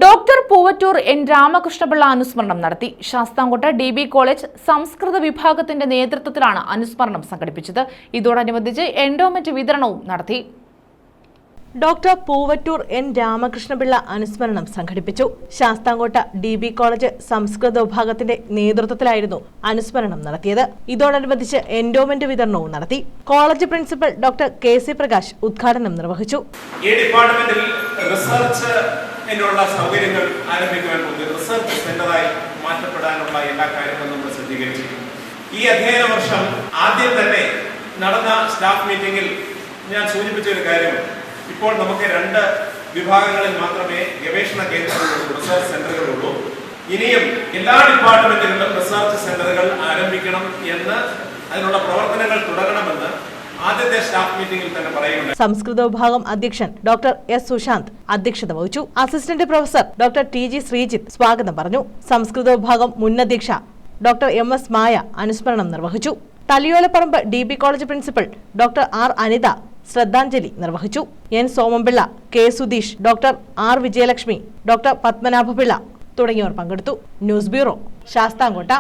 Doctor Poovattoor N Ramakrishna Pillai അനുസ്മരണം നടത്തി. Sasthamkotta DB college സംസ്കൃത വിഭാഗത്തിന്റെ നേതൃത്വത്തിലാണ് അനുസ്മരണം സംഘടിപ്പിച്ചത്. ഇതോടനുബന്ധിച്ച് എൻഡോമെന്റ് വിതരണവും നടത്തി. ഡോക്ടർ പൂവറ്റൂർ എൻ രാമകൃഷ്ണപിള്ള അനുസ്മരണം സംഘടിപ്പിച്ചു. ശാസ്താംകോട്ട DB കോളേജ് സംസ്കൃത വിഭാഗത്തിന്റെ നേതൃത്വത്തിലായിരുന്നു അനുസ്മരണം നടത്തിയത്. ഇതോടനുബന്ധിച്ച് എൻഡോമെന്റ് വിതരണവും നടത്തി. College principal doctor KC Prakash ഉദ്ഘാടനം നിർവഹിച്ചു. ഈ ഡിപ്പാർട്ട്മെന്റിൽ റിസർച്ച് സൗകര്യങ്ങൾ ആരംഭിക്കുവാൻ റിസർച്ച് സെന്ററായി മാറ്റപ്പെടാനുള്ള എല്ലാ കാര്യങ്ങളും നമ്മൾ സജ്ജീകരിച്ചു. ഈ അധ്യയന വർഷം ആദ്യം തന്നെ നടന്ന സ്റ്റാഫ് മീറ്റിംഗിൽ ഞാൻ സൂചിപ്പിച്ച ഒരു കാര്യം, ഇപ്പോൾ നമുക്ക് 2 വിഭാഗങ്ങളിൽ മാത്രമേ ഗവേഷണ കേന്ദ്രങ്ങളുള്ളൂ, റിസർച്ച് സെന്ററുകളുള്ളൂ. ഇനിയും എല്ലാ ഡിപ്പാർട്ട്മെന്റുകളിലും റിസർച്ച് സെന്ററുകൾ ആരംഭിക്കണം എന്ന്, അതിനുള്ള പ്രവർത്തനങ്ങൾ തുടങ്ങണമെന്ന് ആദ്യത്തെ സ്റ്റാഫ് മീറ്റിംഗിൽ തന്നെ പറയുന്നുണ്ട്. സംസ്കൃത വിഭാഗം അധ്യക്ഷൻ ഡോക്ടർ S. സുശാന്ത് അധ്യക്ഷത വഹിച്ചു. Assistant professor doctor TG Sreejith സ്വാഗതം പറഞ്ഞു. സംസ്കൃത വിഭാഗം മുൻ അധ്യക്ഷ ഡോക്ടർ MS മായ അനുസ്മരണം നിർവഹിച്ചു. Thalayolaparambu DB college principal doctor R. Anitha ശ്രദ്ധാഞ്ജലി നിർവഹിച്ചു. N. Somampillai, K. Sudheesh, doctor R. Vijayalakshmi, doctor Padmanabhapillai തുടങ്ങിയവർ പങ്കെടുത്തു. News bureau, Sasthamkotta.